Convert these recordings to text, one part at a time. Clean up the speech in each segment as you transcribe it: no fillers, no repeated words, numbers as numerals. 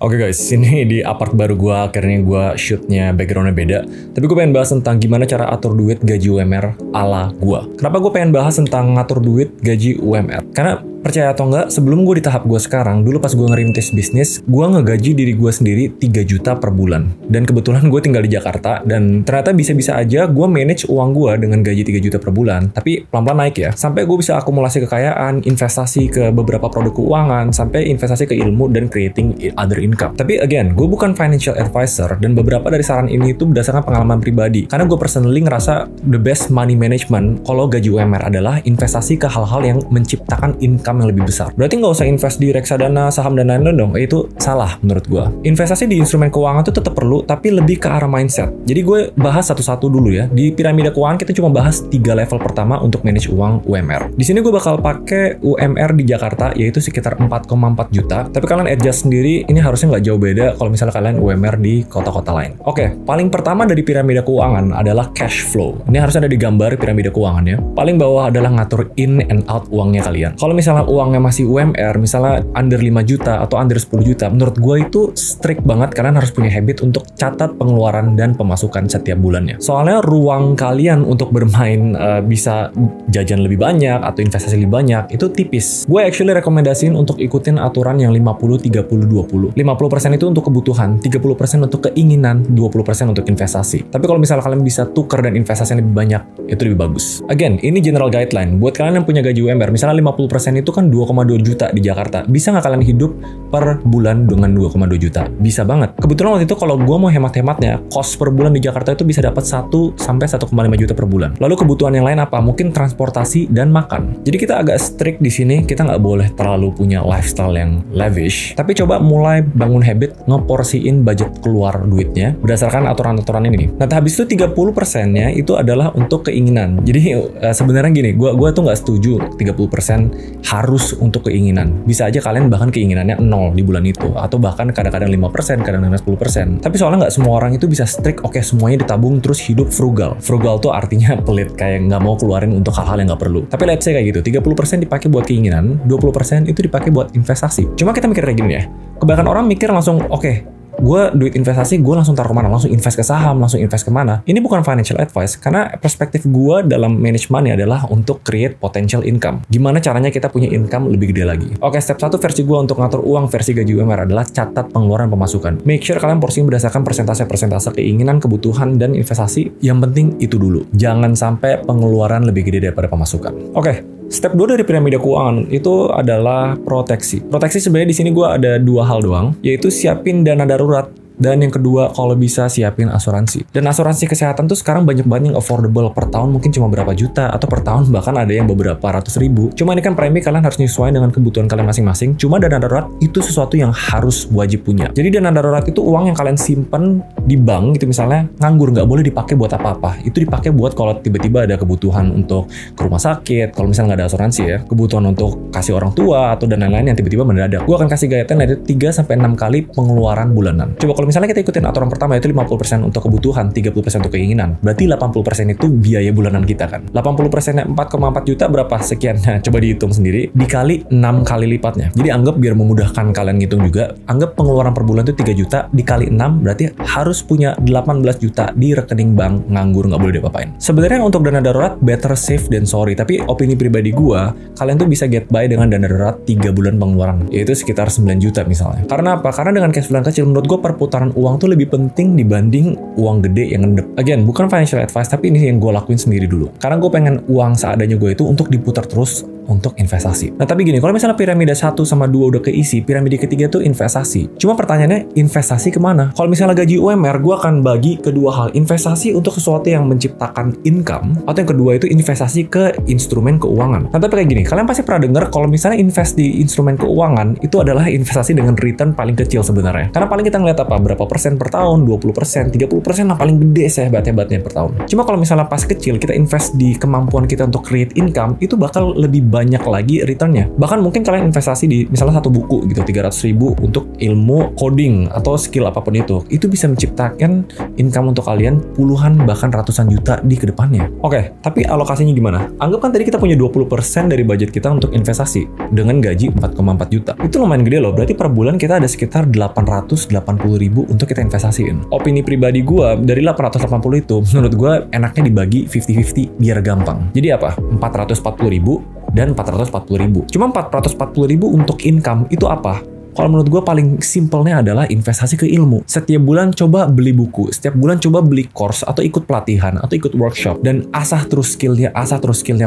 Oke guys, ini di apart baru gue, akhirnya gue shootnya backgroundnya beda. Tapi gue pengen bahas tentang gimana cara atur duit gaji UMR ala gue. Kenapa gue pengen bahas tentang ngatur duit gaji UMR? Karena percaya atau enggak, sebelum gue di tahap gue sekarang, dulu pas gue ngerintis bisnis, gue ngegaji diri gue sendiri 3 juta per bulan. Dan kebetulan gue tinggal di Jakarta, dan ternyata bisa-bisa aja gue manage uang gue dengan gaji 3 juta per bulan. Tapi pelan-pelan naik ya, sampai gue bisa akumulasi kekayaan, investasi ke beberapa produk keuangan, sampai investasi ke ilmu dan creating other income. Tapi again, gue bukan financial advisor, dan beberapa dari saran ini itu berdasarkan pengalaman pribadi. Karena gue personally ngerasa the best money management kalau gaji UMR adalah investasi ke hal-hal yang menciptakan income yang lebih besar. Berarti nggak usah invest di reksadana, saham, dan lain-lain dong. Itu salah menurut gue. Investasi di instrumen keuangan itu tetap perlu, tapi lebih ke arah mindset. Jadi gue bahas satu-satu dulu ya. Di piramida keuangan kita cuma bahas 3 level pertama untuk manage uang UMR. Di sini gue bakal pakai UMR di Jakarta, yaitu sekitar 4,4 juta. Tapi kalian adjust sendiri, ini harusnya nggak jauh beda kalau misalnya kalian UMR di kota-kota lain. Oke, paling pertama dari piramida keuangan adalah cash flow. Ini harusnya ada di gambar piramida keuangan ya. Paling bawah adalah ngatur in and out uangnya kalian. Kalau misalnya uangnya masih UMR, misalnya under 5 juta atau under 10 juta, menurut gue itu strict banget. Kalian harus punya habit untuk catat pengeluaran dan pemasukan setiap bulannya. Soalnya ruang kalian untuk bermain bisa jajan lebih banyak atau investasi lebih banyak, itu tipis. Gue actually rekomendasiin untuk ikutin aturan yang 50-30-20. 50% itu untuk kebutuhan, 30% untuk keinginan, 20% untuk investasi. Tapi kalau misalnya kalian bisa tukar dan investasi yang lebih banyak, itu lebih bagus. Again, ini general guideline. Buat kalian yang punya gaji UMR, misalnya 50% itu kan 2,2 juta di Jakarta. Bisa nggak kalian hidup per bulan dengan 2,2 juta? Bisa banget. Kebetulan waktu itu kalau gue mau hemat-hematnya, cost per bulan di Jakarta itu bisa dapat 1 sampai 1,5 juta per bulan. Lalu kebutuhan yang lain apa? Mungkin transportasi dan makan. Jadi kita agak strict di sini, kita nggak boleh terlalu punya lifestyle yang lavish. Tapi coba mulai bangun habit ngeporsiin budget keluar duitnya berdasarkan aturan-aturan ini nih. Nah, habis itu 30%-nya itu adalah untuk keinginan. Jadi sebenarnya gini, gue tuh nggak setuju 30% harus untuk keinginan. Bisa aja kalian bahkan keinginannya 0 di bulan itu, atau bahkan kadang-kadang 5%, kadang-kadang 10%. Tapi soalnya nggak semua orang itu bisa strict, oke semuanya ditabung terus hidup frugal. Frugal tuh artinya pelit, kayak nggak mau keluarin untuk hal-hal yang nggak perlu. Tapi let's say kayak gitu, 30% dipakai buat keinginan, 20% itu dipakai buat investasi. Cuma kita mikir kayak gini ya, kebanyakan orang mikir langsung, oke, gue duit investasi, gue langsung taruh kemana? Langsung invest ke saham, langsung invest kemana? Ini bukan financial advice, karena perspektif gue dalam manage money adalah untuk create potential income. Gimana caranya kita punya income lebih gede lagi? Oke, step 1 versi gue untuk ngatur uang versi gaji UMR adalah catat pengeluaran pemasukan. Make sure kalian porsiin berdasarkan persentase-persentase keinginan, kebutuhan, dan investasi. Yang penting itu dulu. Jangan sampai pengeluaran lebih gede daripada pemasukan. Oke. Step 2 dari piramida keuangan itu adalah proteksi. Proteksi sebenarnya di sini gue ada 2 hal doang, yaitu siapin dana darurat. Dan yang kedua, kalau bisa siapin asuransi. Dan asuransi kesehatan tuh sekarang banyak banget yang affordable. Per tahun mungkin cuma berapa juta, atau per tahun bahkan ada yang beberapa ratus ribu. Cuma ini kan premi, kalian harus nyesuaiin dengan kebutuhan kalian masing-masing. Cuma dana darurat itu sesuatu yang harus wajib punya. Jadi dana darurat itu uang yang kalian simpen di bank gitu, misalnya nganggur, nggak boleh dipakai buat apa-apa. Itu dipakai buat kalau tiba-tiba ada kebutuhan untuk ke rumah sakit, kalau misalnya nggak ada asuransi ya, kebutuhan untuk kasih orang tua atau dan lain-lain yang tiba-tiba mendadak. Gue akan kasih guideline dari 3-6 kali pengeluaran bulanan. Coba kalau misalnya kita ikutin aturan pertama, itu 50% untuk kebutuhan, 30% untuk keinginan. Berarti 80% itu biaya bulanan kita kan. 80%-nya 4,4 juta berapa sekiannya? Coba dihitung sendiri, dikali 6 kali lipatnya. Jadi anggap biar memudahkan kalian ngitung juga, anggap pengeluaran per bulan itu 3 juta, dikali 6, berarti harus punya 18 juta di rekening bank, nganggur, nggak boleh diapa-apain. Sebenarnya untuk dana darurat, better safe than sorry. Tapi opini pribadi gua, kalian tuh bisa get by dengan dana darurat 3 bulan pengeluaran, yaitu sekitar 9 juta misalnya. Karena apa? Karena dengan cash flow kecil, menurut gua perputaran uang tuh lebih penting dibanding uang gede yang ngendep. Again, bukan financial advice, tapi ini yang gue lakuin sendiri dulu. Karena gue pengen uang seadanya gue itu untuk diputar terus untuk investasi. Nah tapi gini, kalau misalnya piramida 1 sama 2 udah keisi, piramida ketiga tuh investasi. Cuma pertanyaannya, investasi kemana? Kalau misalnya gaji UMR, gue akan bagi kedua hal. Investasi untuk sesuatu yang menciptakan income, atau yang kedua itu investasi ke instrumen keuangan. Nah tapi kayak gini, kalian pasti pernah dengar kalau misalnya invest di instrumen keuangan, itu adalah investasi dengan return paling kecil sebenarnya. Karena paling kita ngeliat apa? Berapa persen per tahun, 20%, 30% lah paling gede sehebat-hebatnya per tahun. Cuma kalau misalnya pas kecil, kita invest di kemampuan kita untuk create income, itu bakal lebih banyak lagi returnnya. Bahkan mungkin kalian investasi di misalnya satu buku gitu 300.000 untuk ilmu coding atau skill apapun itu bisa menciptakan income untuk kalian puluhan bahkan ratusan juta di kedepannya. Oke, tapi alokasinya gimana? Anggap kan tadi kita punya 20% dari budget kita untuk investasi dengan gaji 4,4 juta. Itu lumayan gede loh, berarti per bulan kita ada sekitar 880.000 untuk kita investasiin. Opini pribadi gue, dari 880 itu, menurut gue enaknya dibagi 50-50 biar gampang. Jadi apa? 440.000 dan 440.000. Cuma 440.000 untuk income itu apa? Kalau menurut gue paling simpelnya adalah investasi ke ilmu. Setiap bulan coba beli buku, setiap bulan coba beli course atau ikut pelatihan atau ikut workshop dan asah terus skillnya.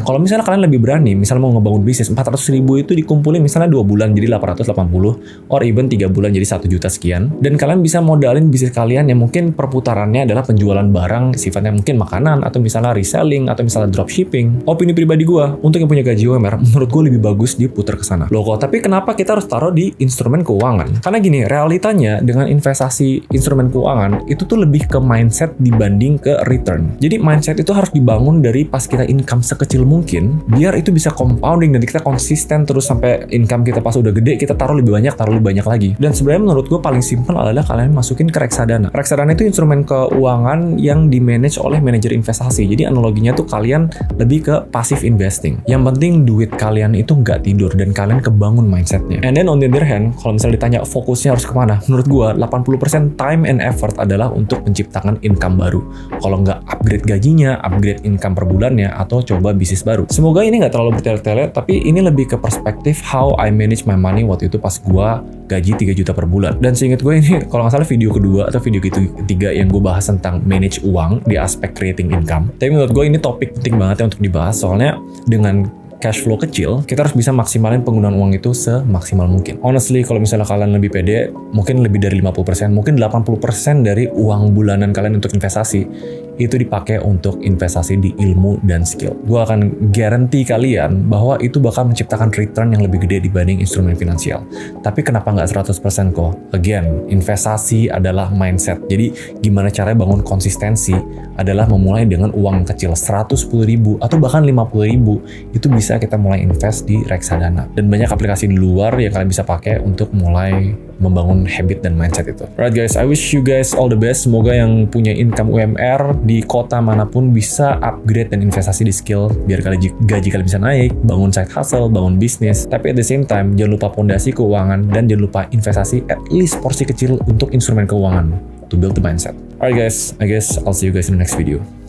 Kalau misalnya kalian lebih berani, misalnya mau ngebangun bisnis, 400.000 itu dikumpulin misalnya 2 bulan jadi 880 or even 3 bulan jadi 1 juta sekian, dan kalian bisa modalin bisnis kalian yang mungkin perputarannya adalah penjualan barang sifatnya mungkin makanan atau misalnya reselling atau misalnya dropshipping. Opini pribadi gue, untuk yang punya gaji UMR, menurut gue lebih bagus diputar ke sana. Loh kok, tapi kenapa kita harus taruh di instrumen keuangan? Karena gini, realitanya dengan investasi instrumen keuangan itu tuh lebih ke mindset dibanding ke return. Jadi mindset itu harus dibangun dari pas kita income sekecil mungkin, biar itu bisa compounding dan kita konsisten terus sampai income kita pas udah gede kita taruh lebih banyak lagi. Dan sebenarnya menurut gue paling simpel adalah kalian masukin ke reksadana. Reksadana itu instrumen keuangan yang di-manage oleh manajer investasi. Jadi analoginya tuh kalian lebih ke passive investing. Yang penting duit kalian itu nggak tidur dan kalian kebangun mindsetnya. And then on the other hand, kalau misalnya ditanya fokusnya harus kemana, menurut gue 80% time and effort adalah untuk menciptakan income baru. Kalau nggak upgrade gajinya, upgrade income per bulannya, atau coba bisnis baru. Semoga ini nggak terlalu bertele-tele, tapi ini lebih ke perspektif how I manage my money waktu itu pas gue gaji 3 juta per bulan. Dan seingat gue ini kalau nggak salah video kedua atau video ketiga yang gue bahas tentang manage uang di aspek creating income. Tapi menurut gue ini topik penting banget ya untuk dibahas, soalnya dengan cash flow kecil, kita harus bisa maksimalin penggunaan uang itu semaksimal mungkin. Honestly, kalau misalnya kalian lebih pede, mungkin lebih dari 50%, mungkin 80% dari uang bulanan kalian untuk investasi, itu dipakai untuk investasi di ilmu dan skill. Gue akan guarantee kalian bahwa itu bakal menciptakan return yang lebih gede dibanding instrumen finansial. Tapi kenapa nggak 100% kok? Again, investasi adalah mindset. Jadi gimana caranya bangun konsistensi adalah memulai dengan uang kecil 110.000 atau bahkan 50.000. Itu bisa kita mulai invest di reksadana. Dan banyak aplikasi di luar yang kalian bisa pakai untuk mulai membangun habit dan mindset itu. Alright guys, I wish you guys all the best. Semoga yang punya income UMR di kota manapun bisa upgrade dan investasi di skill biar gaji kalian bisa naik, bangun side hustle, bangun bisnis. Tapi at the same time, jangan lupa pondasi keuangan dan jangan lupa investasi at least porsi kecil untuk instrumen keuangan to build the mindset. Alright guys, I guess I'll see you guys in the next video.